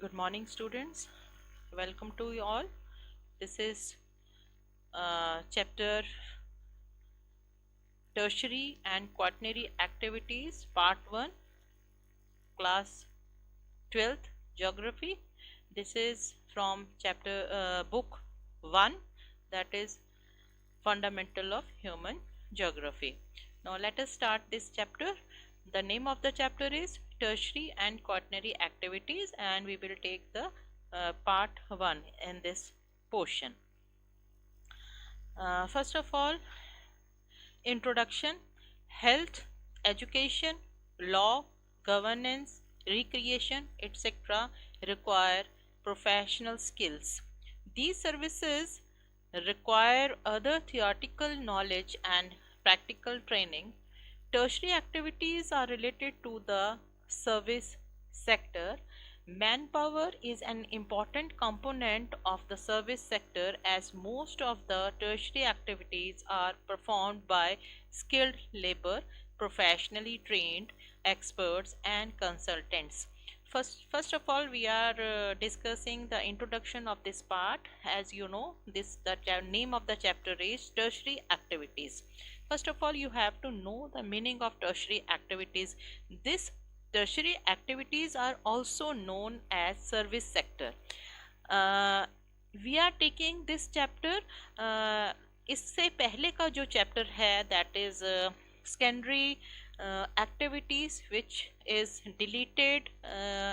Good morning, students. Welcome to you all. This is chapter Tertiary and Quaternary Activities, Part 1, Class 12th, Geography. This is from chapter book 1, that is Fundamental of Human Geography. Now let us start this chapter. The name of the chapter is Tertiary and Quaternary Activities, and we will take the part 1 in this portion. First of all, introduction. Health, education, law, governance, recreation, etc. require professional skills. These services require other theoretical knowledge and practical training. Tertiary activities are related to the service sector. Manpower is an important component of the service sector, as most of the tertiary activities are performed by skilled labor, professionally trained experts, and consultants. First of all, we are discussing the introduction of this part. As you know, the name of the chapter is Tertiary Activities. First of all, you have to know the meaning of tertiary activities. This tertiary activities are also known as service sector. We are taking this chapter. इससे पहले का जो chapter है that is secondary activities, which is deleted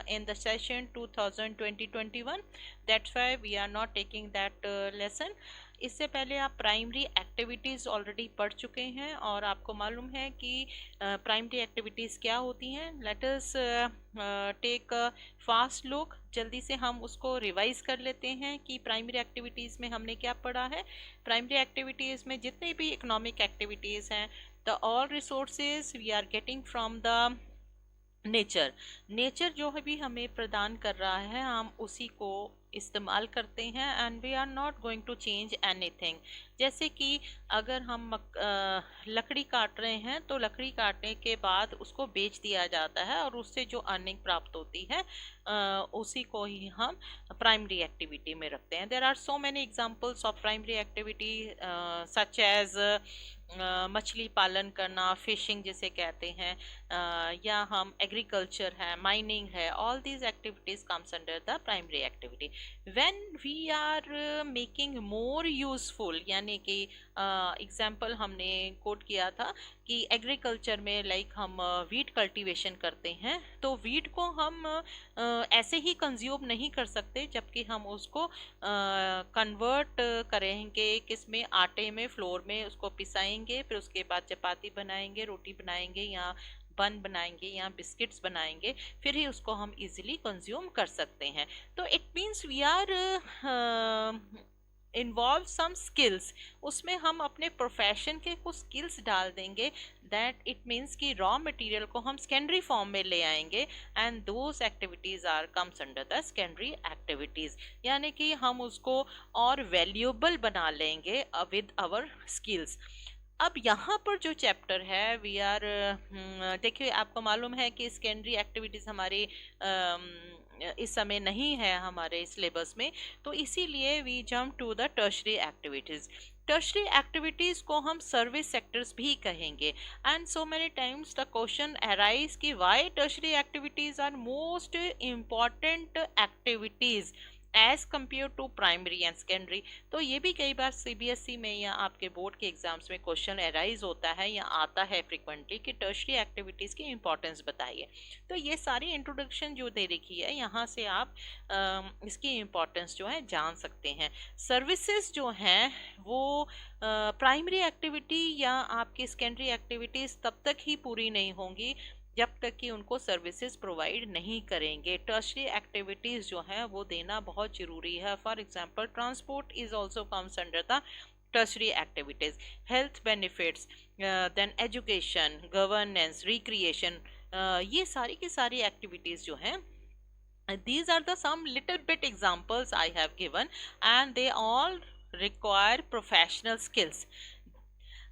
in the session 2020-21. That's why we are not taking that lesson. इससे पहले आप primary activities already पढ़ चुके हैं और आपको मालूम है कि प्राइमरी एक्टिविटीज़ क्या होती हैं. Let us take fast look. जल्दी से हम उसको रिवाइज कर लेते हैं कि प्राइमरी एक्टिविटीज़ में हमने क्या पढ़ा है. प्राइमरी एक्टिविटीज़ में जितनी भी इकोनॉमिक एक्टिविटीज़ हैं, the all resources we are getting from the nature जो भी हमें प्रदान कर रहा है, हम उसी को इस्तेमाल करते हैं. And we are not going to change anything. जैसे कि अगर हम लकड़ी काट रहे हैं तो लकड़ी काटने के बाद उसको बेच दिया जाता है और उससे जो अर्निंग प्राप्त होती है उसी को ही हम प्राइमरी एक्टिविटी में रखते हैं. There are so many examples of primary activity such as मछली पालन करना, फिशिंग जिसे कहते हैं, या हम एग्रीकल्चर है, माइनिंग है. All these activities comes under the primary activity. When we are making more useful, यानी कि एग्जाम्पल हमने कोट किया था कि एग्रीकल्चर में लाइक हम वीट कल्टीवेशन करते हैं, तो वीट को हम ऐसे ही कंज्यूम नहीं कर सकते, जबकि हम उसको कन्वर्ट करेंगे किसमें, आटे में, फ्लोर में उसको पिसाएंगे, फिर उसके बाद चपाती बनाएंगे, रोटी बनाएंगे, या बन बनाएंगे, या बिस्किट्स बनाएंगे, फिर ही उसको हम इजीली कंज्यूम कर सकते हैं. तो it means we are involve some skills. उसमें हम अपने प्रोफेशन के कुछ स्किल्स डाल देंगे. दैट इट मीन्स कि रॉ मटेरियल को हम सेकेंडरी फॉर्म में ले आएंगे, and those activities are comes under the secondary activities. यानी कि हम उसको और वैल्यूएबल बना लेंगे विद आवर स्किल्स. अब यहाँ पर जो चैप्टर है वी आर देखिए, आपको मालूम है कि सेकेंडरी एक्टिविटीज़ हमारी इस समय नहीं है हमारे सिलेबस में, तो इसीलिए we jump to the tertiary activities. Tertiary activities को हम सर्विस सेक्टर्स भी कहेंगे. And so many times the question arise कि why tertiary activities are most important activities as compare to primary and secondary. तो ये भी कई बार सीबीएसई में या आपके बोर्ड के एग्जाम्स में क्वेश्चन अराइज होता है या आता है फ्रिक्वेंटली कि टर्शरी एक्टिविटीज़ की इंपॉर्टेंस बताइए. तो ये सारी इंट्रोडक्शन जो दे रखी है, यहाँ से आप इसकी इंपॉर्टेंस जो है जान सकते हैं. सर्विसेज जो हैं वो प्राइमरी एक्टिविटी या आपकी सेकेंडरी एक्टिविटीज़ तब तक ही पूरी नहीं होंगी जब तक कि उनको सर्विसेज प्रोवाइड नहीं करेंगे. टर्शरी एक्टिविटीज़ जो हैं वो देना बहुत ज़रूरी है. For example transport is also comes under the tertiary activities. Health benefits, then education, governance, recreation, ये सारी की सारी एक्टिविटीज़ जो हैं, these are the some little bit examples I have given, and they all require professional skills.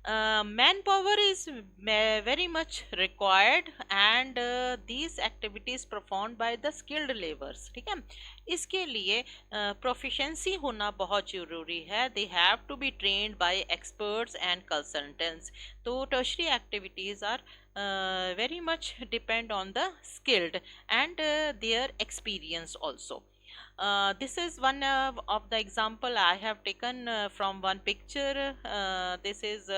Manpower is very much required and these activities performed by the skilled laborers, ठीक है. इसके लिए proficiency होना बहुत जरूरी है. They have to be trained by experts and consultants. तो tertiary activities are very much depend on the skilled and their experience also. This is one of the example I have taken from one picture. This is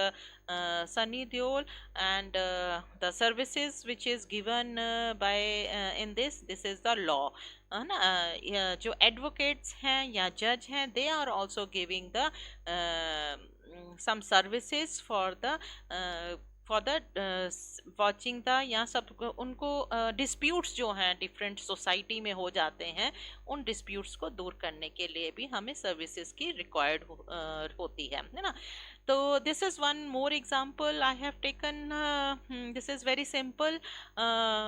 Sunny Deol and the services which is given by in this is the law. है ना. जो advocates हैं या judge हैं, they are also giving the some services for the watching the या सब उनको disputes जो हैं डिफरेंट सोसाइटी में हो जाते हैं, उन डिस्प्यूट्स को दूर करने के लिए भी हमें सर्विसेज की रिक्वायर्ड होती है ना. तो this is one more example I have taken. This is very simple.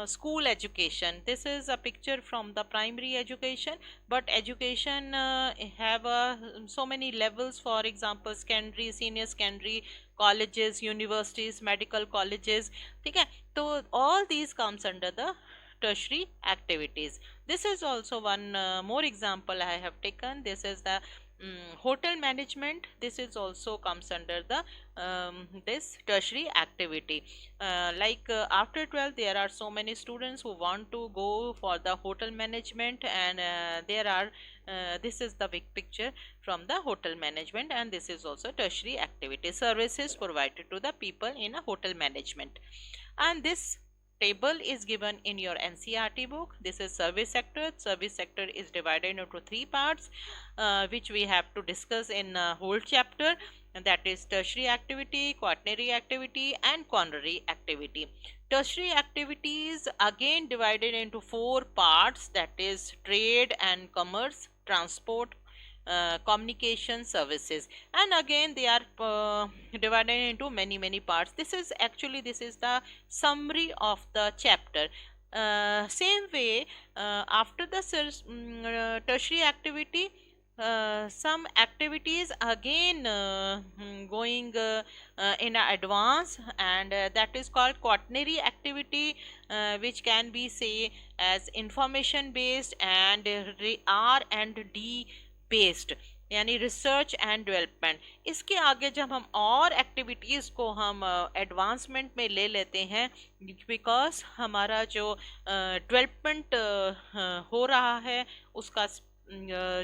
School education. This is a picture from the primary education, but education have so many levels. For example, secondary, senior secondary, colleges, universities, medical colleges, ठीक है. तो all these comes under the tertiary activities. This is also one more example I have taken. This is the hotel management. This is also comes under the this tertiary activity. After 12 there are so many students who want to go for the hotel management, and there are this is the big picture from the hotel management, and this is also tertiary activity, services provided to the people in a hotel management. And this table is given in your NCERT book. This is service sector. Service sector is divided into three parts, which we have to discuss in whole chapter, and that is tertiary activity, quaternary activity, and quaternary activity. Tertiary activities again divided into four parts, that is trade and commerce, transport, communication, services, and again they are divided into many parts. This is the summary of the chapter. Same way, after the tertiary activity, some activities again going in advance, and that is called quaternary activity, which can be say as information based and R&D based, यानी research and development. इसके आगे जब हम और activities को हम advancement में ले लेते हैं, बिकॉज हमारा जो डेवलपमेंट हो रहा है उसका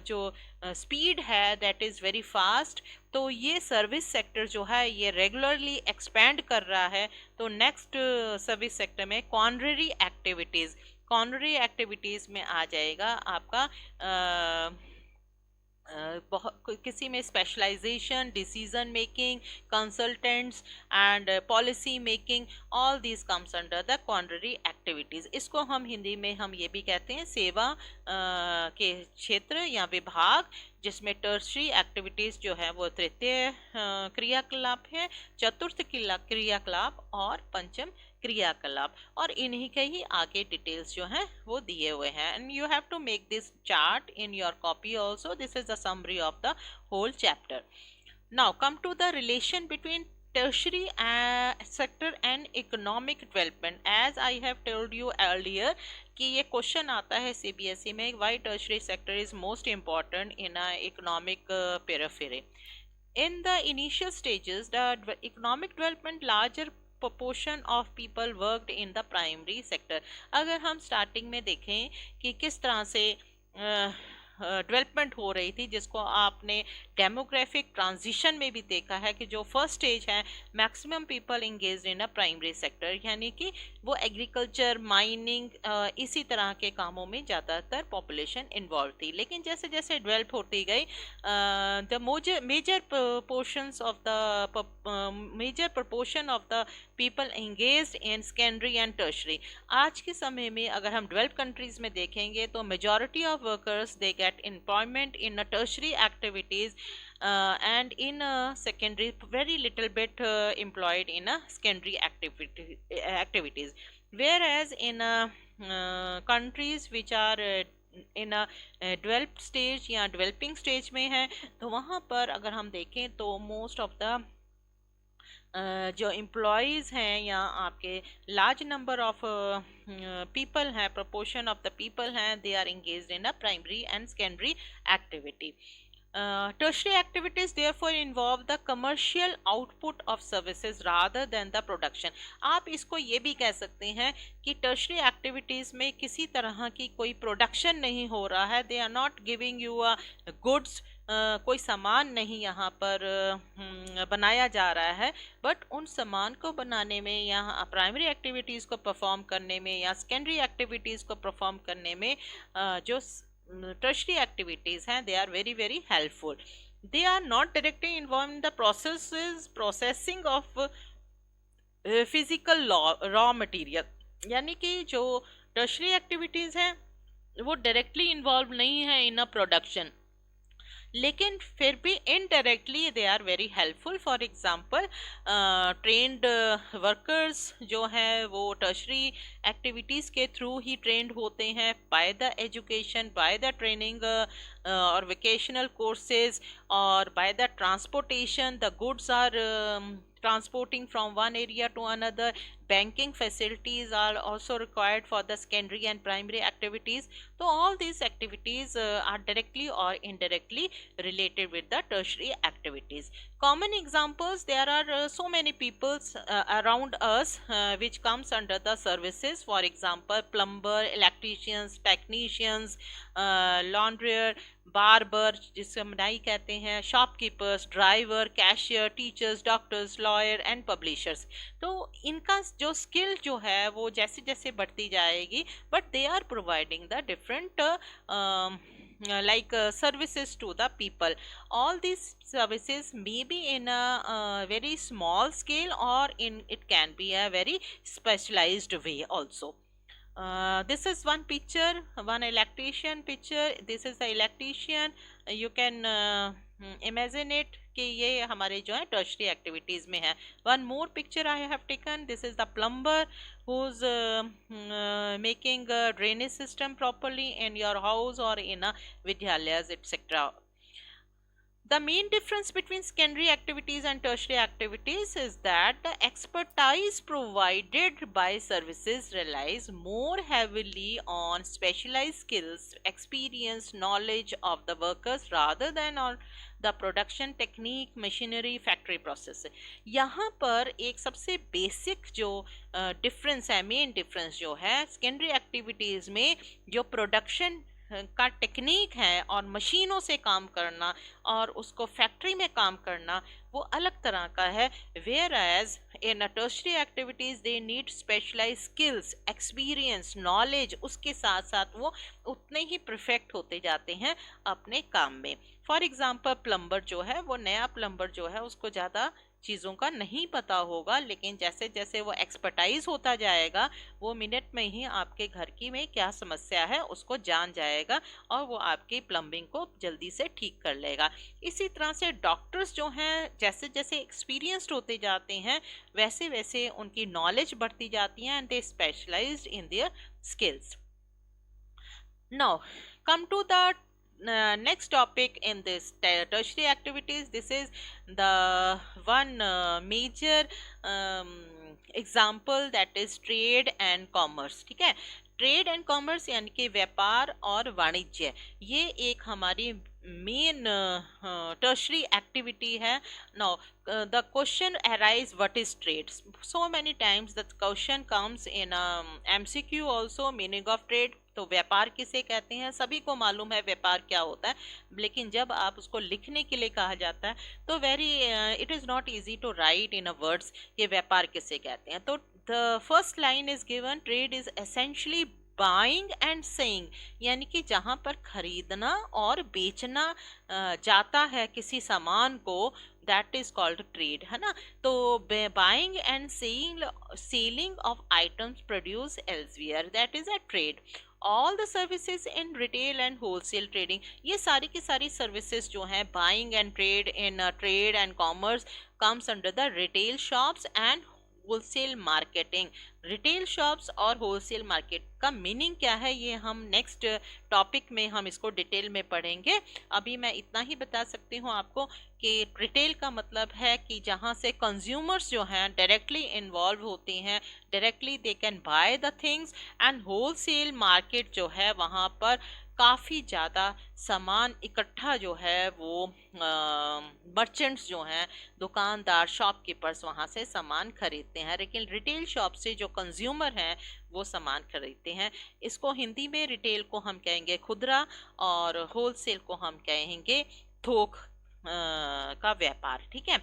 जो स्पीड है दैट इज़ वेरी फास्ट, तो ये सर्विस सेक्टर जो है ये रेगुलरली एक्सपेंड कर रहा है. तो नेक्स्ट सर्विस सेक्टर में क्वाटरनरी एक्टिविटीज़ में आ जाएगा आपका किसी में specialization, decision making, consultants and policy making, all these comes under the quaternary activities. इसको हम हिंदी में हम ये भी कहते हैं सेवा के क्षेत्र या विभाग, जिसमें टर्शरी एक्टिविटीज़ जो है वो तृतीय क्रियाकलाप है, चतुर्थ क्रियाकलाप और पंचम क्रियाकलाप, और इन्हीं के ही आगे डिटेल्स जो हैं वो दिए हुए हैं. And you have to make this chart in your copy also. This is the summary of the whole chapter. Now come to the relation between tertiary sector and economic development. As I have told you earlier कि ये question आता है CBSE में, why tertiary sector is most important in a economic periphery. In the initial stages, the economic development larger proportion of people worked in the primary sector. अगर हम starting में देखें कि किस तरह से डेवलपमेंट हो रही थी, जिसको आपने डेमोग्राफिक ट्रांजिशन में भी देखा है कि जो फर्स्ट स्टेज है maximum people engage in a primary sector, यानी कि वो एग्रीकल्चर, माइनिंग, इसी तरह के कामों में ज़्यादातर पॉपुलेशन इन्वॉल्व थी. लेकिन जैसे जैसे डेवलप होती गई the major proportion of the people engage in secondary and tertiary. आज के समय में अगर हम डेवलप कंट्रीज में देखेंगे तो majority of workers they get employment in tertiary activities and in secondary very little bit employed in secondary activities, whereas in countries which are in a developed stage या developing stage में है, तो वहाँ पर अगर हम देखें तो most of the जो एम्प्लॉयज़ हैं या आपके लार्ज नंबर ऑफ पीपल हैं, प्रोपोर्शन ऑफ द पीपल हैं, they are engaged in a primary and secondary activity. Tertiary activities therefore involve the commercial output of services rather than the production. आप इसको ये भी कह सकते हैं कि tertiary activities में किसी तरह की कोई प्रोडक्शन नहीं हो रहा है, they are not giving you a goods, कोई सामान नहीं यहाँ पर बनाया जा रहा है, बट उन सामान को बनाने में या प्राइमरी एक्टिविटीज़ को परफॉर्म करने में या सेकेंडरी एक्टिविटीज़ को परफॉर्म करने में जो tertiary activities हैं, they are very very helpful. They are not directly involved in the processing of physical raw material. यानी कि जो tertiary activities हैं वो directly involved नहीं है in a production, लेकिन फिर भी indirectly they are very helpful. For example trained workers जो हैं वो टर्शरी एक्टिविटीज़ के थ्रू ही ट्रेंड होते हैं, by the education, by the training और वोकेशनल कोर्सेज, और by the transportation the goods are transporting from one area to another. Banking facilities are also required for the secondary and primary activities. So all these activities are directly or indirectly related with the tertiary activities. Common examples, there are so many people around us which comes under the services. For example, plumber, electricians, technicians, laundry, barber जिसे हम नाई कहते हैं, shopkeepers, driver, cashier, teachers, doctors, lawyer and publishers. तो इनका जो skill जो है वो जैसे जैसे बढ़ती जाएगी, but they are providing the different like services to the people. All these services may be in a very small scale, or in it can be a very specialized way also. This is one picture, one electrician picture. This is the electrician. You can imagine it कि ये हमारे जो है tertiary activities में है. One more picture I have taken. This is the plumber who's making a drainage system properly in your house or in a vidyalayas, etc. The main difference between secondary activities and tertiary activities is that the expertise provided by services relies more heavily on specialized skills, experience, knowledge of the workers rather than on the production technique, machinery, factory process. यहाँ पर एक सबसे basic जो difference है, main difference जो है, secondary activities में जो प्रोडक्शन का टेक्निक है और मशीनों से काम करना और उसको फैक्ट्री में काम करना, वो अलग तरह का है. Whereas in tertiary activities they need specialize skills, experience, knowledge, उसके साथ साथ वो उतने ही परफेक्ट होते जाते हैं अपने काम में. फॉर एग्जांपल प्लम्बर जो है, वो नया प्लम्बर जो है उसको ज़्यादा चीज़ों का नहीं पता होगा, लेकिन जैसे जैसे वो एक्सपर्टाइज होता जाएगा वो मिनट में ही आपके घर की में क्या समस्या है उसको जान जाएगा और वो आपकी प्लम्बिंग को जल्दी से ठीक कर लेगा. इसी तरह से डॉक्टर्स जो हैं जैसे जैसे एक्सपीरियंस्ड होते जाते हैं वैसे वैसे उनकी नॉलेज बढ़ती जाती है and they specialized in their skills. Now come to the next topic in this tertiary activities. This is the one major example, that is trade and commerce. ठीक है, ट्रेड एंड कॉमर्स यानी कि व्यापार और वाणिज्य, ये एक हमारी मेन टर्शरी एक्टिविटी है. Now the question arise what is trade. So many times the question comes in MCQ also. Meaning of trade, तो व्यापार किसे कहते हैं, सभी को मालूम है व्यापार क्या होता है, लेकिन जब आप उसको लिखने के लिए कहा जाता है तो it is not easy to write in a words कि व्यापार किसे कहते हैं. तो the first line is given, trade is essentially buying and saying, यानी कि जहाँ पर खरीदना और बेचना जाता है किसी सामान को, दैट इज कॉल्ड ट्रेड, है ना. तो buying and selling of items produce elsewhere, that is a trade. All the services in retail and wholesale trading, ये सारी की सारी सर्विसेज जो हैं buying and trade in trade and commerce comes under the retail shops and wholesale marketing. Retail shops और wholesale market का meaning क्या है, ये हम नेक्स्ट टॉपिक में हम इसको डिटेल में पढ़ेंगे। अभी मैं इतना ही बता सकती हूँ आपको कि रिटेल का मतलब है कि जहाँ से कंज्यूमर्स जो हैं डायरेक्टली इन्वॉल्व होते हैं, directly they can by the things. And wholesale market जो है वहाँ पर काफ़ी ज़्यादा सामान इकट्ठा जो है वो मर्चेंट्स जो हैं, दुकानदार, शॉपकीपर्स वहाँ से सामान खरीदते हैं। लेकिन रिटेल शॉप से जो कंज्यूमर हैं वो सामान खरीदते हैं। इसको हिंदी में रिटेल को हम कहेंगे खुदरा और होलसेल को हम कहेंगे थोक का व्यापार। ठीक है।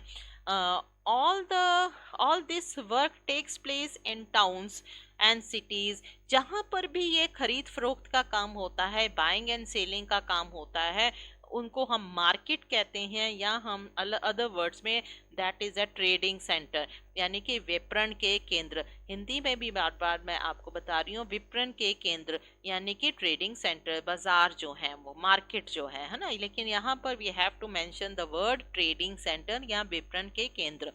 All this work takes place in towns and cities. जहाँ पर भी ये खरीद फरोख्त का काम होता है, बाइंग एंड सेलिंग का काम होता है, उनको हम मार्केट कहते हैं, या हम अदर वर्ड्स में that is a trading centre, यानी कि विपणन के केंद्र। हिंदी में भी बार बार मैं आपको बता रही हूँ, विपणन के केंद्र यानी कि ट्रेडिंग सेंटर, बाजार जो है वो मार्केट जो है ना। लेकिन यहाँ पर we have to mention the word trading centre या विपणन के केंद्र।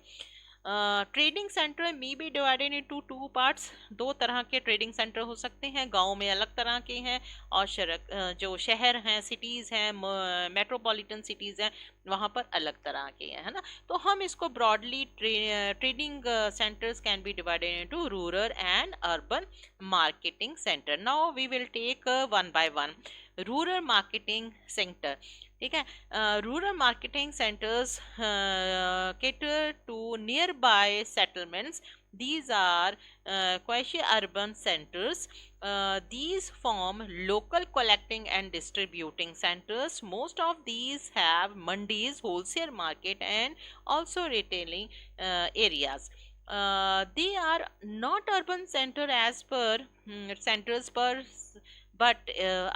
ट्रेडिंग सेंटर में be divided into two parts. दो तरह के ट्रेडिंग सेंटर हो सकते हैं, गांव में अलग तरह के हैं और जो शहर हैं, सिटीज़ हैं, मेट्रोपॉलिटन सिटीज़ हैं, वहाँ पर अलग तरह के हैं, है ना। तो हम इसको broadly trading centres can be divided into rural and urban marketing centre. Now we will take one by one. Rural marketing centre, ठीक है। Rural marketing centres cater to nearby settlements. These are quasi-urban centers. These form local collecting and distributing centers. Most of these have mandis, wholesale market, and also retailing areas. They are not urban centers but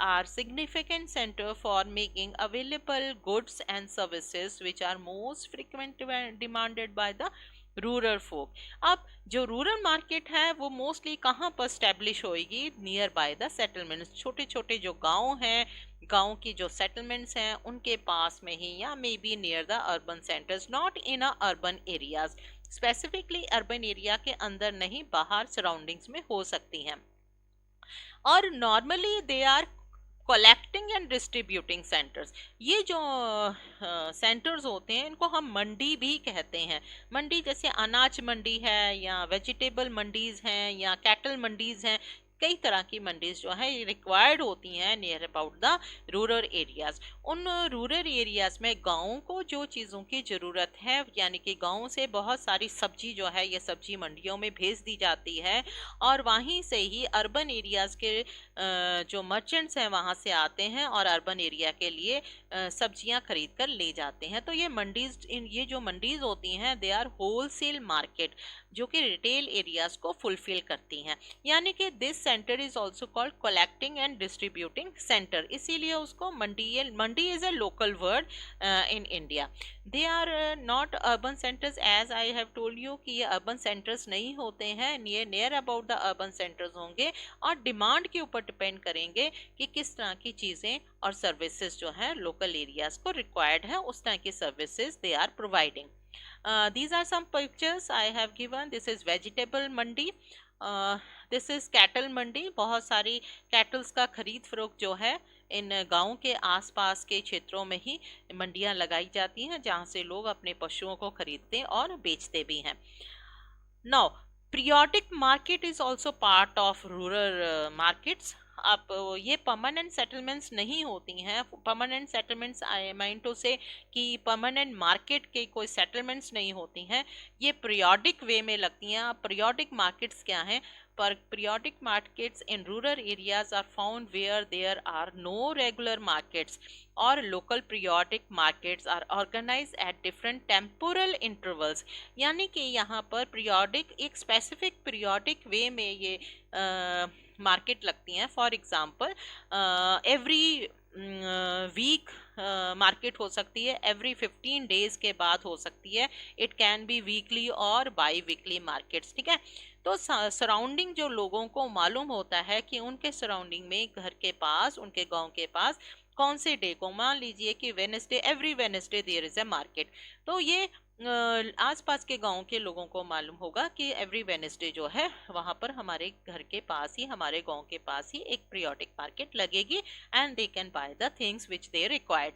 are significant center for making available goods and services which are most frequently demanded by the rural folk. अब जो rural market है वो mostly कहाँ पर establish होएगी, near by the settlements. छोटे छोटे जो गांव हैं, गांव की जो सेटलमेंट्स हैं उनके पास में ही, या may be near the urban centres, not in a urban areas. Specifically urban area के अंदर नहीं, बाहर सराउंडिंग्स में हो सकती हैं। और normally they are collecting and distributing centres. ये जो सेंटर्स होते हैं इनको हम मंडी भी कहते हैं। मंडी जैसे अनाज मंडी है, या वेजिटेबल मंडीज हैं, या कैटल मंडीज हैं, कई तरह की मंडीज जो है रिक्वायर्ड होती हैं near about the rural areas. उन रूरल एरियाज में गाँव को जो चीज़ों की ज़रूरत है, यानी कि गाँव से बहुत सारी सब्जी जो है ये सब्जी मंडियों में भेज दी जाती है, और वहीं से ही अर्बन एरियाज के जो मर्चेंट्स हैं वहाँ से आते हैं और अर्बन एरिया के लिए सब्जियां खरीद कर ले जाते हैं। तो ये मंडीज, ये जो मंडीज होती हैं दे आर होलसेल मार्केट, जो कि रिटेल एरियाज को फुलफिल करती हैं। यानी कि this centre is also called collecting and distributing centre, इसीलिए उसको mandi is a local word in India. They are not urban centres, as I have told you कि ये अर्बन सेंटर्स नहीं होते हैं, ये near about the urban centres होंगे और डिमांड के ऊपर डिपेंड करेंगे कि किस तरह की चीज़ें और सर्विसेज जो हैं लोकल एरियाज को रिक्वायर्ड है, उस तरह की services they are providing. These are some pictures I have given. This is vegetable mandi. This is cattle mandi. बहुत सारी कैटल्स का खरीद फरोख्त जो है इन गाँव के आसपास के क्षेत्रों में ही मंडियाँ लगाई जाती हैं, जहाँ से लोग अपने पशुओं को खरीदते और बेचते भी हैं। Now, periodic market is also part of rural markets. अब ये परमानेंट सेटलमेंट्स नहीं होती हैं। Permanent settlements, I mean to say कि परमानेंट मार्केट के कोई सेटलमेंट्स नहीं होती हैं, ये पीरियोडिक वे में लगती हैं। अब पीरियोडिक मार्केट्स क्या हैं? पर periodic markets in rural areas are found where there are no regular markets, or local periodic markets are organized at different temporal intervals। यानी कि यहाँ पर periodic, एक specific periodic way में ये मार्केट लगती हैं। For example every week market हो सकती है, एवरी 15 डेज के बाद हो सकती है। इट कैन बी वीकली और बाई वीकली मार्केट्स, ठीक है। तो सराउंडिंग जो लोगों को मालूम होता है कि उनके सराउंडिंग में, घर के पास, उनके गांव के पास कौन से डे को, मान लीजिए कि Wednesday, every Wednesday there is a market, तो ये आसपास के गांव के लोगों को मालूम होगा कि एवरी वेनेसडे जो है वहां पर हमारे घर के पास ही, हमारे गांव के पास ही एक पीरियोडिक मार्केट लगेगी and they can by the things which they required.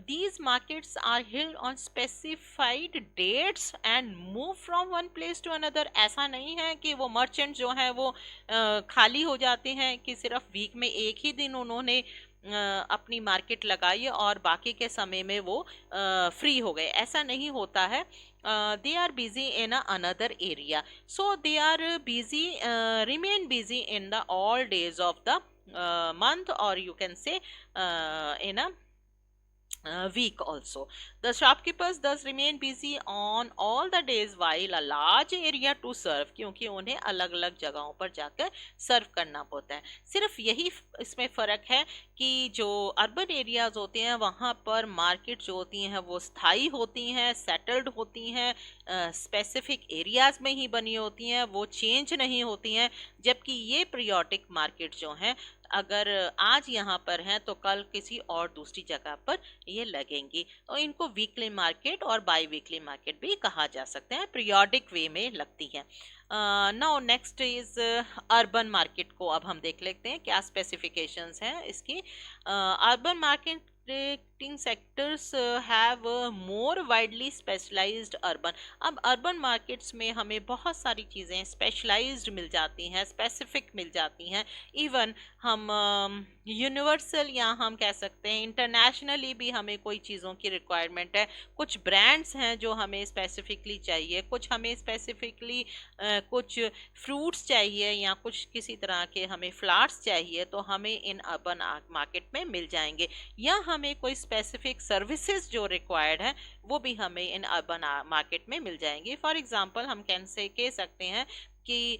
These markets are held on specified dates and move from one place to another. ऐसा नहीं है कि वो मर्चेंट जो है वो खाली हो जाते हैं कि सिर्फ वीक में एक ही दिन उन्होंने अपनी मार्केट लगाई और बाकी के समय में वो फ्री हो गए. ऐसा नहीं होता है. They are busy in another area, so they are busy, remain busy in the all days of the month, or you can say in a week also. The shopkeepers thus remain busy on all the days while a large area to serve, क्योंकि उन्हें अलग अलग जगहों पर जाकर सर्व करना पड़ता है. सिर्फ यही इसमें फ़र्क है कि जो अर्बन एरियाज होते हैं वहाँ पर मार्केट जो होती हैं वो स्थायी होती हैं, सेटल्ड होती हैं, स्पेसिफिक एरियाज में ही बनी होती हैं, वो चेंज नहीं होती हैं. जबकि ये पीरियोडिक मार्केट जो हैं अगर आज यहाँ पर हैं तो कल किसी और दूसरी जगह पर ये लगेंगी. और इनको वीकली मार्केट और बाई वीकली मार्केट भी कहा जा सकते हैं, पीरियोडिक वे में लगती हैं. Now next is urban market को अब हम देख लेते हैं क्या स्पेसिफिकेशंस हैं इसकी. Urban marketing sectors have more widely specialized urban. अब अर्बन मार्केट्स में हमें बहुत सारी चीज़ें स्पेशलाइज्ड मिल जाती हैं, स्पेसिफिक मिल जाती हैं. इवन हम यूनिवर्सल या हम कह सकते हैं इंटरनेशनली भी हमें कोई चीज़ों की रिक्वायरमेंट है. कुछ ब्रांड्स हैं जो हमें स्पेसिफिकली चाहिए, कुछ हमें स्पेसिफिकली कुछ फ्रूट्स चाहिए या कुछ किसी तरह के हमें फ्लावर्स चाहिए तो हमें इन अर्बन मार्केट में मिल जाएंगे. या हमें कोई स्पेसिफिक सर्विसेज जो रिक्वायर्ड है वो भी हमें इन अर्बन मार्केट में मिल जाएंगी. फॉर एग्जांपल हम कह सकते हैं कि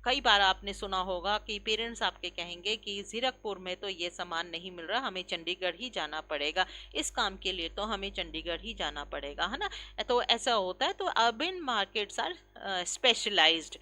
कई बार आपने सुना होगा कि पेरेंट्स आपके कहेंगे कि जीरकपुर में तो ये सामान नहीं मिल रहा, हमें चंडीगढ़ ही जाना पड़ेगा, इस काम के लिए तो हमें चंडीगढ़ ही जाना पड़ेगा, है ना. तो ऐसा होता है. तो urban markets are specialized,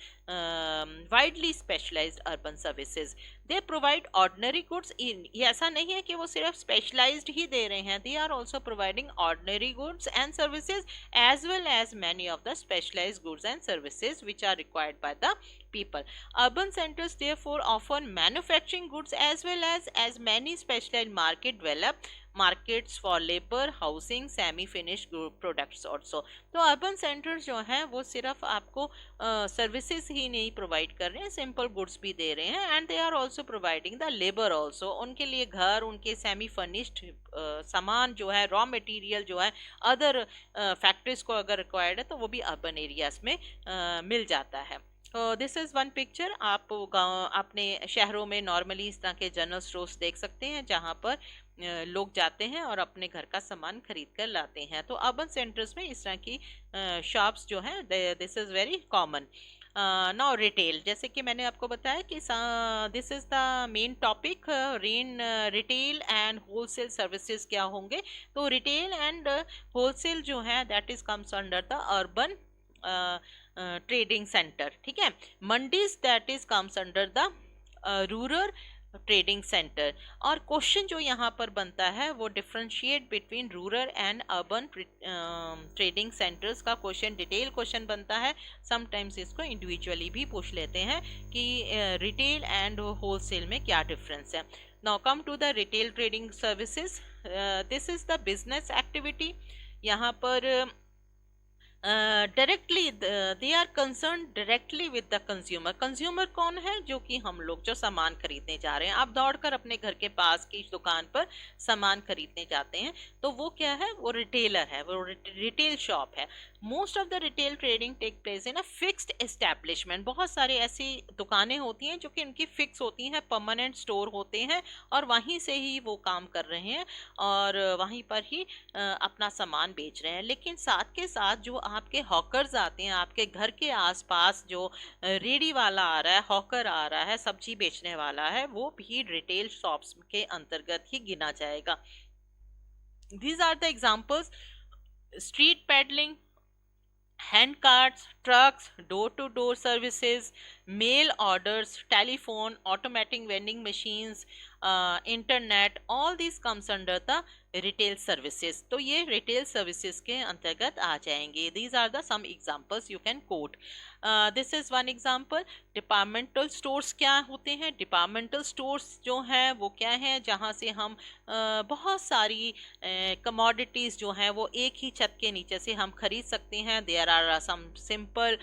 widely specialized urban services. They provide ordinary goods. ये ऐसा नहीं है कि वो सिर्फ स्पेशलाइज्ड ही दे रहे हैं, they are also providing ordinary goods and services as well as many of the specialized goods and services which are required by the people. Urban centers therefore offer manufacturing goods as well as many specialized market develop markets for labor, housing, semi finished products also. तो urban centres जो हैं वो सिर्फ आपको services ही नहीं provide कर रहे हैं, सिंपल गुड्स भी दे रहे हैं and they are also providing the labour also. उनके लिए घर, उनके सेमी फर्निश्ड सामान जो है, रॉ मटेरियल जो है अदर फैक्ट्रीज को अगर रिक्वायर्ड है तो वो भी अर्बन एरियाज में मिल जाता है. This is one picture. आप गाँव अपने शहरों में नॉर्मली इस तरह के जनरल स्टोर्स देख सकते हैं जहाँ पर लोग जाते हैं और अपने घर का सामान खरीद कर लाते हैं. तो अर्बन सेंटर्स में इस तरह की शॉप्स जो हैं this is very common. Now retail, जैसे कि मैंने आपको बताया कि this is the main topic. Retail and wholesale services क्या होंगे. तो रिटेल एंड होलसेल जो है that is comes under the urban trading centre. ठीक है. Mandis that is comes under the rural trading centre. और क्वेश्चन जो यहाँ पर बनता है वो differentiate between rural and urban trading centres का क्वेश्चन, डिटेल क्वेश्चन बनता है. समटाइम्स इसको इंडिविजुअली भी पूछ लेते हैं कि रिटेल एंड होलसेल में क्या डिफरेंस है. Now come to the retail trading services. This is the business activity. यहाँ पर directly they are concern directly with the consumer. Consumer कौन है? जो कि हम लोग जो सामान खरीदने जा रहे हैं. आप दौड़कर अपने घर के पास की दुकान पर सामान खरीदने जाते हैं तो वो क्या है, वो रिटेलर है, वो रिटेल शॉप है. Most of the retail trading take place in a fixed establishment. बहुत सारे ऐसी दुकानें होती हैं जो कि इनकी फिक्स होती हैं, परमानेंट स्टोर होते हैं और वहीं से ही वो काम कर रहे हैं और वहीं पर ही अपना सामान बेच रहे हैं. लेकिन साथ के साथ जो आपके हॉकर्स आते हैं, आपके घर के आसपास जो रेडी वाला आ रहा है, हॉकर आ रहा है, सब्जी बेचने वाला है, वो भी रिटेल शॉप्स के अंतर्गत ही गिना जाएगा. These are the examples: street peddling, hand carts, trucks, door to door services, mail orders, telephone, automatic vending machines, internet, all these comes under the retail services. तो ये retail services के अंतर्गत आ जाएंगे. These are the some examples you can quote. This is one example. Departmental stores क्या होते हैं? Departmental stores जो हैं वो क्या हैं, जहाँ से हम बहुत सारी कमोडिटीज़ जो हैं वो एक ही छत के नीचे से हम खरीद सकते हैं. There are some simple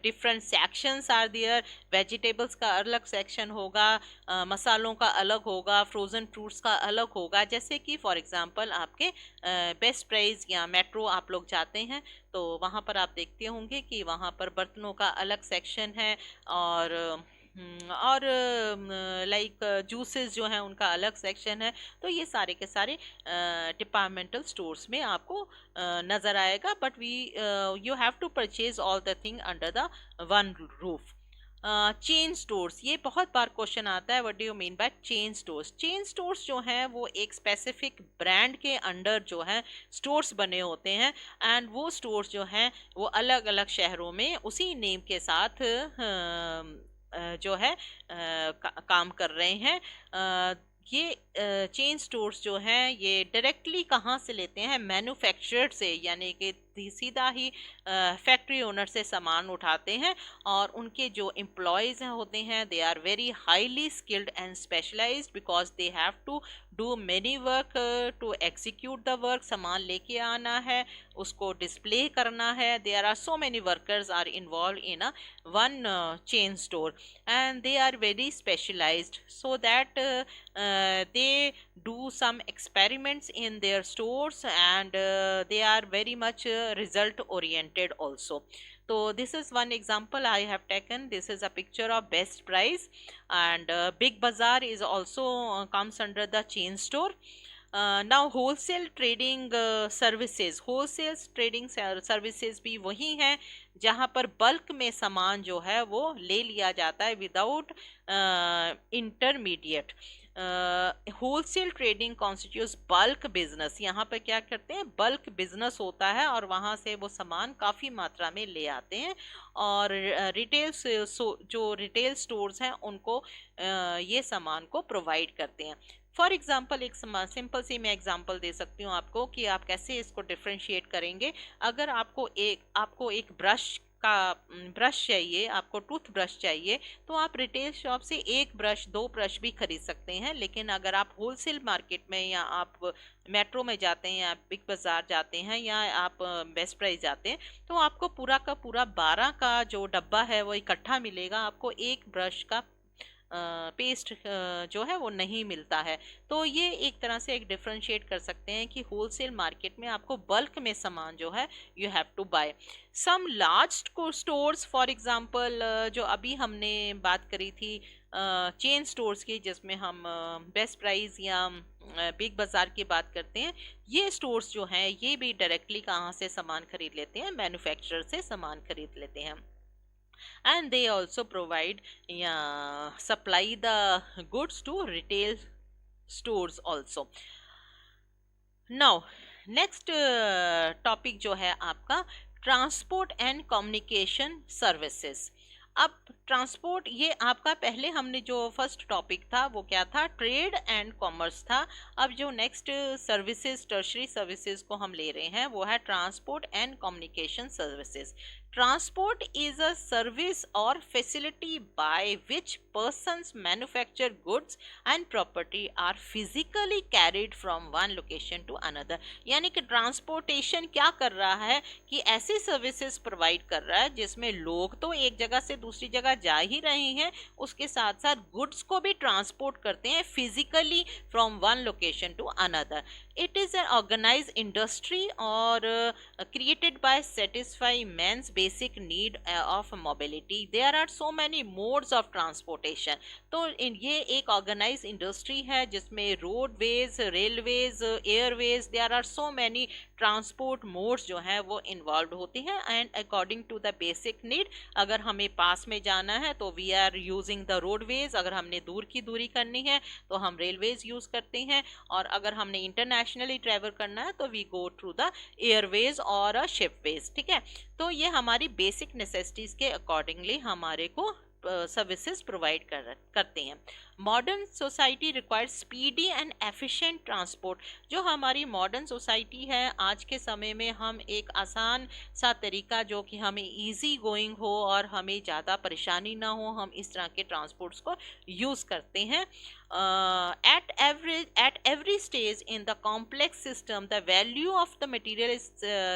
different sections are there. Vegetables का अलग सेक्शन होगा, मसालों का अलग होगा, फ्रोज़न फ्रूट्स का अलग होगा. जैसे कि फॉर एग्जांपल आपके बेस्ट प्राइस या मेट्रो आप लोग जाते हैं तो वहाँ पर आप देखते होंगे कि वहाँ पर बर्तनों का अलग सेक्शन है, और लाइक जूसेस जो हैं उनका अलग सेक्शन है. तो ये सारे के सारे डिपार्टमेंटल स्टोर्स में आपको नज़र आएगा. But we you have to purchase all the thing under the one roof. Chain stores, ये बहुत बार क्वेश्चन आता है, what do you mean by chain stores? Chain stores जो हैं वो एक स्पेसिफिक ब्रांड के अंडर जो है स्टोर्स बने होते हैं, एंड वो स्टोर्स जो हैं वो अलग अलग शहरों में उसी नेम के साथ जो है काम कर रहे हैं. ये चेन स्टोर्स जो हैं ये डायरेक्टली कहाँ से लेते हैं? मैन्युफैक्चरर से, यानी कि सीधा ही फैक्ट्री ओनर से सामान उठाते हैं, और उनके जो एम्प्लॉयज़ होते हैं they are very highly skilled and specialized, because they have to do many work to execute the work. सामान लेके आना है, उसको डिस्प्ले करना है. There are so many workers are involve in a one chain store, and they are very specialized, so that they do some experiments in their stores, and they are very much result oriented also. So this is one example I have taken. This is a picture of Best Price, and Big Bazaar is also comes under the chain store. Now wholesale trading services, wholesale trading services भी वही हैं जहाँ पर bulk में सामान जो है वो ले लिया जाता है without intermediate. Wholesale trading constitutes bulk business. यहाँ पर क्या करते हैं? बल्क बिजनेस होता है और वहाँ से वो सामान काफ़ी मात्रा में ले आते हैं, और रिटेल जो रिटेल स्टोर्स हैं उनको ये सामान को प्रोवाइड करते हैं. फॉर एग्जाम्पल एक सिंपल सी मैं एग्जाम्पल दे सकती हूँ आपको कि आप कैसे इसको डिफ्रेंशिएट करेंगे. अगर आपको एक ब्रश चाहिए, आपको टूथ ब्रश चाहिए, तो आप रिटेल शॉप से एक ब्रश, दो ब्रश भी खरीद सकते हैं. लेकिन अगर आप होलसेल मार्केट में, या आप मेट्रो में जाते हैं, या बिग बाज़ार जाते हैं, या आप बेस्ट प्राइस जाते हैं, तो आपको पूरा का पूरा 12 का जो डब्बा है वो इकट्ठा मिलेगा. आपको एक ब्रश का पेस्ट जो है वो नहीं मिलता है. तो ये एक तरह से एक डिफरेंशिएट कर सकते हैं कि होलसेल मार्केट में आपको बल्क में सामान जो है you have to buy. Some large stores, for example जो अभी हमने बात करी थी चेन स्टोर्स की, जिसमें हम बेस्ट प्राइस या बिग बाज़ार की बात करते हैं, ये स्टोर्स जो हैं ये भी डायरेक्टली कहाँ से सामान खरीद लेते हैं? मैन्युफैक्चरर से सामान खरीद लेते हैं. And they also provide supply the goods to retail stores also. Now next topic जो है आपका ट्रांसपोर्ट एंड कम्युनिकेशन सर्विसेज. अब ट्रांसपोर्ट, ये आपका पहले हमने जो फर्स्ट टॉपिक था वो क्या था? ट्रेड एंड कॉमर्स था. अब जो नेक्स्ट सर्विसेज, टर्शरी सर्विसेज को हम ले रहे हैं वो है transport and communication services. Transport is a service or facility by which persons manufacture goods and property are physically carried from one location to another. यानी कि ट्रांसपोर्टेशन क्या कर रहा है कि ऐसी सर्विसेज प्रोवाइड कर रहा है जिसमें लोग तो एक जगह से दूसरी जगह जा ही रहे हैं, उसके साथ साथ गुड्स को भी ट्रांसपोर्ट करते हैं physically from one location to another. It is an organized industry or created by satisfy man's basic need of mobility. There are so many modes of transportation. तो ये एक ऑर्गेनाइज इंडस्ट्री है जिसमें roadways, railways, airways, there are so many transport modes जो हैं वो involve होती हैं. And according to the basic need, अगर हमें पास में जाना है तो we are using the roadways, अगर हमने दूर की दूरी करनी है तो हम रेलवेज यूज़ करते हैं, और अगर हमने इंटरनेशनली ट्रैवल करना है तो we go through the airways और शिपवेज. ठीक है, तो ये हमारी बेसिक नेसेसिटीज़ के अकॉर्डिंगली हमारे को सर्विसेज प्रोवाइड करते हैं। Modern society requires speedy and efficient transport. जो हमारी मॉडर्न सोसाइटी है, आज के समय में हम एक आसान सा तरीका जो कि हमें इजी गोइंग हो और हमें ज़्यादा परेशानी ना हो, हम इस तरह के ट्रांसपोर्ट्स को यूज़ करते हैं। At every stage in the complex system, the value of the material is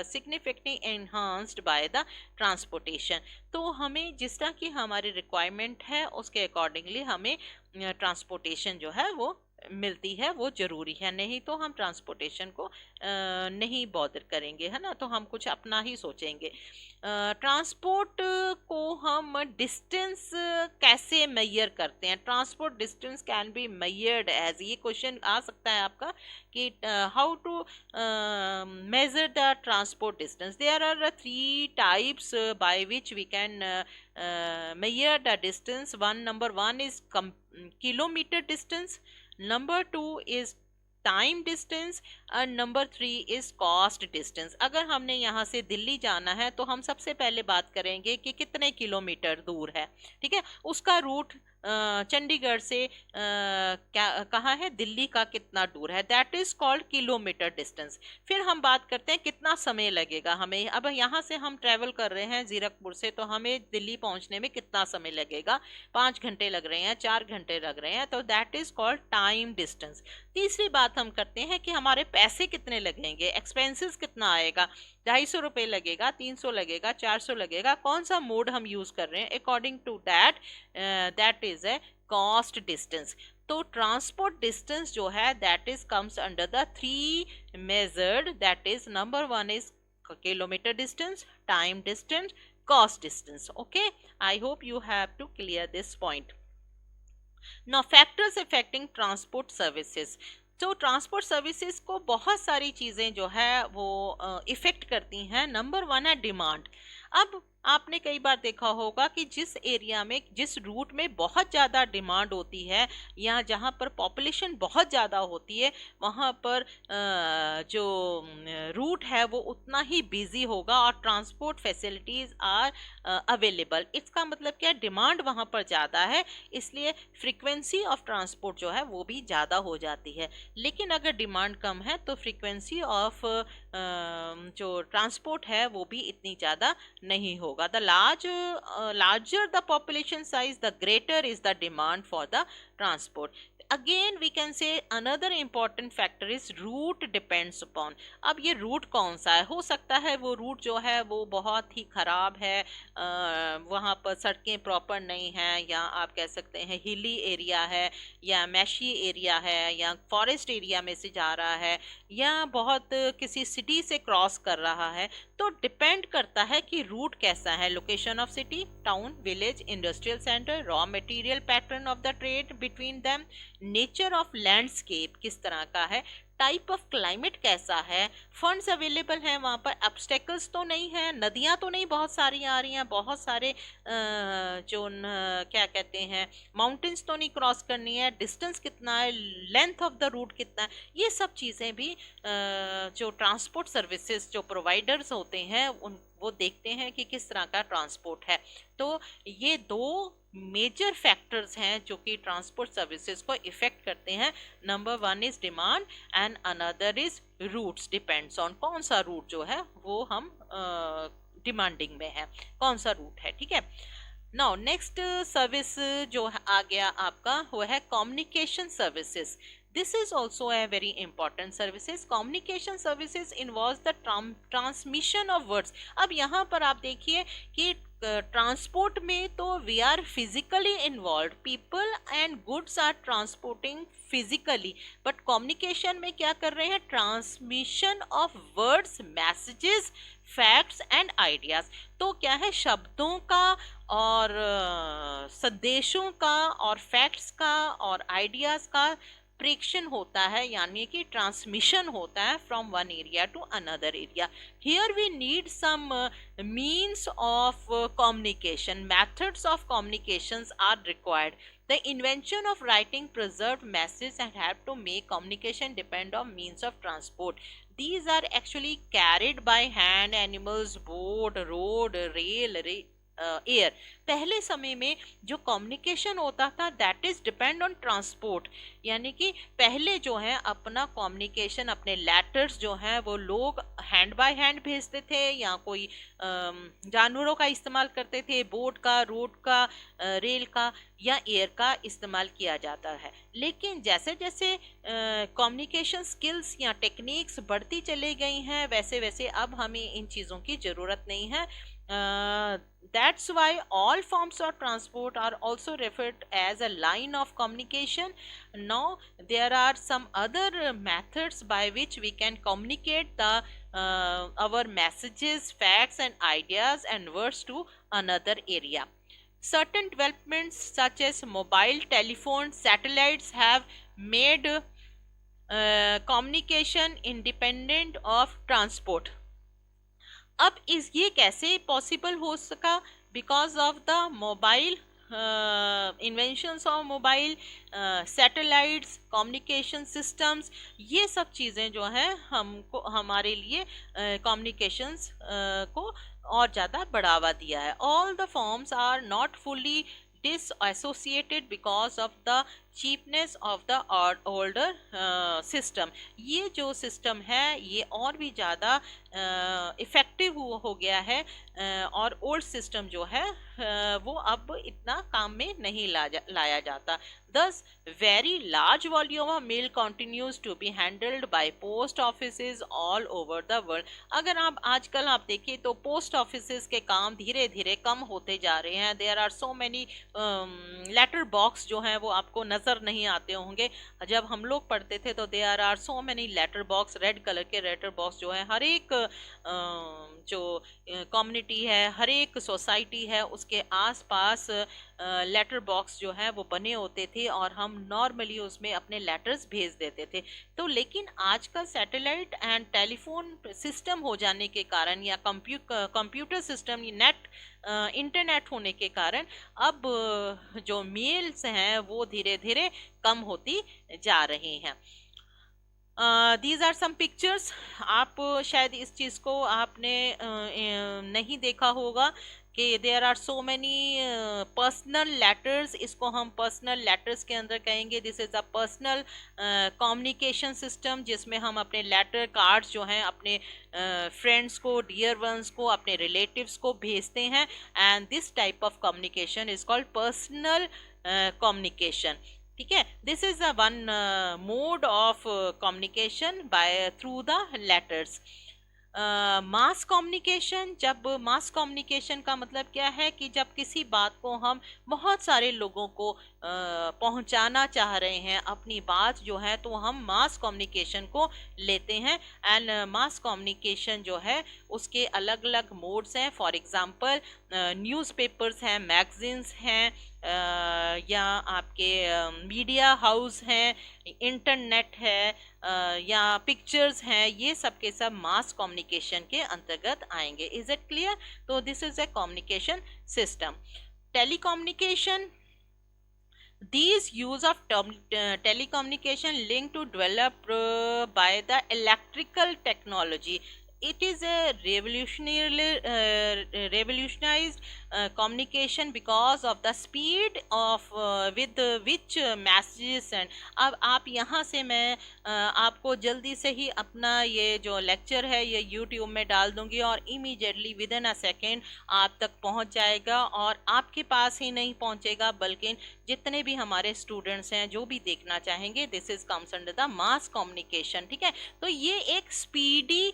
significantly enhanced by the transportation। तो हमें जिस तरह की हमारी रिक्वायरमेंट है उसके अकॉर्डिंगली हमें ट्रांसपोर्टेशन जो है वो मिलती है, वो जरूरी है। नहीं तो हम ट्रांसपोर्टेशन को नहीं बॉदर करेंगे, है ना, तो हम कुछ अपना ही सोचेंगे। ट्रांसपोर्ट को हम डिस्टेंस कैसे मेजर करते हैं? Transport distance can be measured as, ये क्वेश्चन आ सकता है आपका कि how to measure the transport distance. There are 3 types by which we can measure the distance. Number one is kilometer distance, number 2 is time distance और number 3 is cost distance. अगर हमने यहाँ से दिल्ली जाना है तो हम सबसे पहले बात करेंगे कि कितने किलोमीटर दूर है, ठीक है। उसका रूट चंडीगढ़ से क्या कहाँ है, दिल्ली का कितना दूर है, that is called kilometre distance. फिर हम बात करते हैं कितना समय लगेगा हमें। अब यहाँ से हम ट्रेवल कर रहे हैं जीरकपुर से, तो हमें दिल्ली पहुँचने में कितना समय लगेगा, 5 घंटे लग रहे हैं, 4 घंटे लग रहे हैं, तो that is called time distance. तीसरी बात हम करते हैं कि हमारे पैसे कितने लगेंगे, एक्सपेंसेस कितना आएगा, 250 रुपये लगेगा, 300 लगेगा, 400 लगेगा, कौन सा मोड हम यूज कर रहे हैं, according to that is a cost distance. तो ट्रांसपोर्ट डिस्टेंस जो है that is comes under the 3 measured, that is number 1 is kilometre distance, time distance, cost distance. Okay, I hope you have to clear this point. Now factors affecting transport services। तो ट्रांसपोर्ट सर्विसेज को बहुत सारी चीज़ें जो है वो इफ़ेक्ट करती हैं। नंबर 1 है डिमांड। अब आपने कई बार देखा होगा कि जिस एरिया में, जिस रूट में बहुत ज़्यादा डिमांड होती है या जहाँ पर पॉपुलेशन बहुत ज़्यादा होती है, वहाँ पर जो रूट है वो उतना ही बिजी होगा और ट्रांसपोर्ट फैसिलिटीज़ आर अवेलेबल। इसका मतलब क्या, डिमांड वहाँ पर ज़्यादा है, इसलिए फ्रीक्वेंसी ऑफ ट्रांसपोर्ट जो है वो भी ज़्यादा हो जाती है। लेकिन अगर डिमांड कम है तो फ्रीक्वेंसी ऑफ जो ट्रांसपोर्ट है वो भी इतनी ज़्यादा नहीं होगा। The larger the population size, the greater is the demand for the transport. Again we can say another important factor is route depends upon। अब ये रूट कौन सा है, हो सकता है वो रूट जो है वो बहुत ही ख़राब है, वहाँ पर सड़कें प्रॉपर नहीं हैं, या आप कह सकते हैं हिली एरिया है, या मैशी एरिया है, या फॉरेस्ट एरिया में से जा रहा है, या बहुत किसी सिटी से क्रॉस कर रहा है। तो डिपेंड करता है कि रूट कैसा है, location of city, town, village, industrial centre, raw material pattern of the trade between them, nature of landscape किस तरह का है, टाइप ऑफ क्लाइमेट कैसा है, फंड्स अवेलेबल हैं वहाँ पर, ऑब्स्टेकल्स तो नहीं है, नदियाँ तो नहीं बहुत सारी आ रही हैं, बहुत सारे क्या कहते हैं माउंटेन्स तो नहीं क्रॉस करनी है, डिस्टेंस कितना है, लेंथ ऑफ द रूट कितना है, ये सब चीज़ें भी जो ट्रांसपोर्ट सर्विसेज जो प्रोवाइडर्स होते हैं वो देखते हैं कि किस तरह का ट्रांसपोर्ट है। तो ये 2 मेजर फैक्टर्स हैं जो कि ट्रांसपोर्ट सर्विसेज को इफेक्ट करते हैं। Number 1 is demand and another is routes, depends on कौन सा रूट जो है वो हम डिमांडिंग में है, कौन सा रूट है, ठीक है। नाउ नेक्स्ट सर्विस जो आ गया आपका वो है communication services. This is also a very important services. Communication services involves the transmission of words। अब यहाँ पर आप देखिए कि ट्रांसपोर्ट में तो we are physically involve, people and goods are transporting physically, but communication में क्या कर रहे हैं, transmission of words, messages, facts and ideas. तो क्या है, शब्दों का और संदेशों का और फैक्ट्स का और आइडियाज का प्रेक्षण होता है, यानी कि ट्रांसमिशन होता है from one area to another area. Here we need some means of communication, methods of communications are required. The invention of writing preserved messages and have to make communication depend on means of transport. These are actually carried by hand, animals, boat, road, rail, air. पहले समय में जो communication होता था that is depend on transport, यानी कि पहले जो है अपना कम्युनिकेशन, अपने लेटर्स जो हैं वो लोग हैंड बाय हैंड भेजते थे, या कोई जानवरों का इस्तेमाल करते थे, बोट का, रोड का, रेल का या एयर का इस्तेमाल किया जाता है। लेकिन जैसे जैसे कम्युनिकेशन स्किल्स या टेक्निक्स बढ़ती चली गई हैं, वैसे वैसे अब हमें इन चीज़ों की ज़रूरत नहीं है। That's why all forms of transport are also referred as a line of communication. Now there are some other methods by which we can communicate the our messages, facts and ideas and words to another area. Certain developments such as mobile telephone, satellites have made communication independent of transport. अब इस ये कैसे possible हो सका? Because of the mobile inventions of mobile, satellites, communication systems, ये सब चीज़ें जो हैं हमको, हमारे लिए कम्युनिकेशंस को और ज़्यादा बढ़ावा दिया है. All the forms are not fully disassociated because of the cheapness of the older system. ये जो सिस्टम है ये और भी ज़्यादा इफ़ेक्टिव हो गया है, और ओल्ड सिस्टम जो है वो अब इतना काम में नहीं लाया जाता. Thus, very large volume of mail continues to be handled by post offices all over the world. अगर आप आजकल आप देखें तो पोस्ट ऑफिसेज के काम धीरे धीरे कम होते जा रहे हैं. There are so many letter box जो हैं वो आपको नज़र नहीं आते होंगे. जब हम लोग पढ़ते थे तो there are so many letter box, red colour के लेटर बॉक्स जो है हर एक जो कम्युनिटी है, हर एक सोसाइटी है, उसके आसपास लेटर बॉक्स जो है वो बने होते थे और हम नॉर्मली उसमें अपने लेटर्स भेज देते थे. तो लेकिन आजकल सैटेलाइट एंड टेलीफोन सिस्टम हो जाने के कारण या कंप्यूटर सिस्टम, नेट इंटरनेट होने के कारण अब जो मेल्स हैं वो धीरे धीरे कम होती जा रही हैं. These are some pictures. आप शायद इस चीज़ को आपने नहीं देखा होगा कि there are so many personal letters. इसको हम पर्सनल लेटर्स के अंदर कहेंगे. This is a personal communication system जिसमें हम अपने लेटर कार्ड्स जो हैं अपने फ्रेंड्स को, डियर वंस को, अपने रिलेटिव्स को भेजते हैं. And this type of communication is called personal communication. ठीक है, this is a one mod of communication by through the letters. Mass communication. जब मास कम्युनिकेशन का मतलब क्या है कि जब किसी बात को हम बहुत सारे लोगों को पहुंचाना चाह रहे हैं, अपनी बात जो है, तो हम मास कम्युनिकेशन को लेते हैं. एंड मास कम्युनिकेशन जो है उसके अलग अलग मोड्स हैं. फॉर एग्जांपल न्यूज़पेपर्स हैं, मैगजीन्स हैं, या आपके मीडिया हाउस हैं, इंटरनेट है, या पिक्चर्स हैं. ये सब के सब मास कम्युनिकेशन के अंतर्गत आएंगे. Is it clear? तो this is a communication system. Telecommunication. These use of telecommunication linked to develop by the electrical technology. It is a revolutionized communication because of the speed of with which messages sent. अब आप यहाँ से मैं आपको जल्दी से ही अपना ये जो लेक्चर है ये यूट्यूब में डाल दूंगी और immediately with in a second आप तक पहुँच जाएगा. और आपके पास ही नहीं पहुँचेगा बल्कि जितने भी हमारे स्टूडेंट्स हैं जो भी देखना चाहेंगे, this is comes under the mass communication. ठीक है, तो ये एक स्पीडी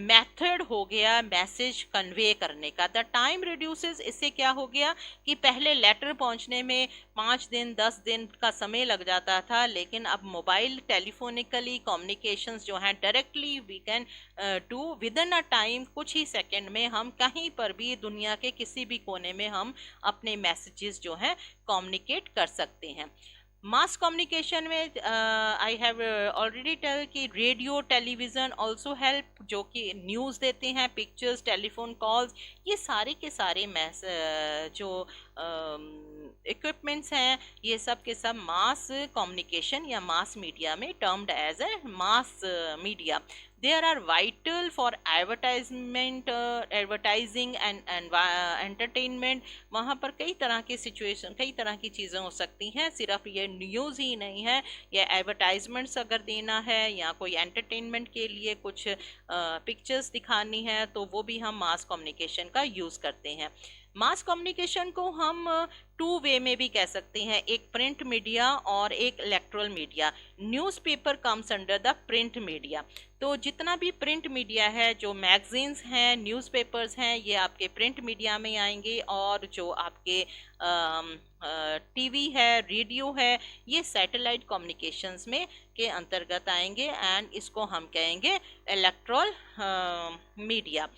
मेथड हो गया मैसेज कन्वे करने का. The time reduces. इससे क्या हो गया कि पहले लेटर पहुंचने में 5 दिन 10 दिन का समय लग जाता था, लेकिन अब मोबाइल टेलीफोनिकली कम्युनिकेशंस जो हैं directly we can do with in a time. कुछ ही सेकंड में हम कहीं पर भी दुनिया के किसी भी कोने में हम अपने मैसेजेस जो हैं कम्युनिकेट कर सकते हैं. मास कम्युनिकेशन में आई हैव ऑलरेडी टेल कि रेडियो, टेलीविज़न ऑल्सो हेल्प, जो कि न्यूज़ देते हैं, पिक्चर्स, टेलीफोन कॉल्स, ये सारे के सारे जो इक्विपमेंट्स हैं, ये सब के सब मास कम्युनिकेशन या मास मीडिया में termed as a mass media. There are vital for advertisement, advertising and entertainment. वहाँ पर कई तरह की सिचुएशन, कई तरह की चीज़ें हो सकती हैं, सिर्फ ये न्यूज़ ही नहीं है. या एडवर्टाइजमेंट्स अगर देना है या कोई एंटरटेनमेंट के लिए कुछ पिक्चर्स दिखानी है, तो वो भी हम मास कम्युनिकेशन का यूज़ करते हैं. मास कम्युनिकेशन को हम टू वे में भी कह सकते हैं, एक प्रिंट मीडिया और एक electronic media. Newspaper comes under the print media. तो जितना भी प्रिंट मीडिया है, जो मैगजीन्स हैं, न्यूज़पेपर्स हैं, ये आपके प्रिंट मीडिया में आएंगे. और जो आपके टीवी है, रेडियो है, ये सैटेलाइट कम्युनिकेशंस में के अंतर्गत आएंगे. एंड इसको हम कहेंगे इलेक्ट्रॉनिक मीडिया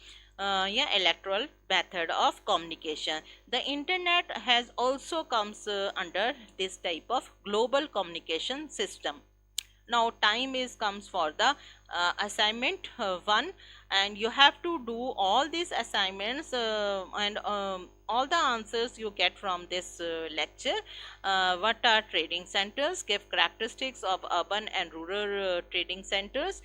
या electoral method of communication. The internet has also comes under this type of global communication system. Now time is comes for the assignment 1, and you have to do all these assignments and all the answers you get from this lecture. What are trading centers? Give characteristics of urban and rural trading centers.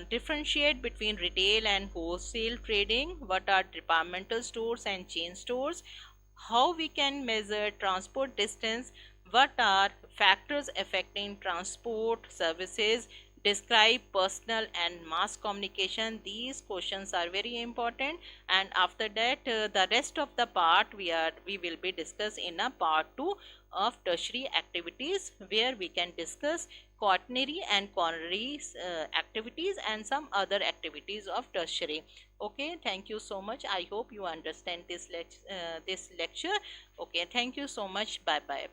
Differentiate between retail and wholesale trading. What are departmental stores and chain stores? How we can measure transport distance? What are factors affecting transport services? Describe personal and mass communication. These questions are very important. And after that, the rest of the part we will be discussed in a part 2 of tertiary activities, where we can discuss quaternary and coronary activities and some other activities of tertiary. Okay, thank you so much. I hope you understand this lecture. Okay, thank you so much. Bye bye.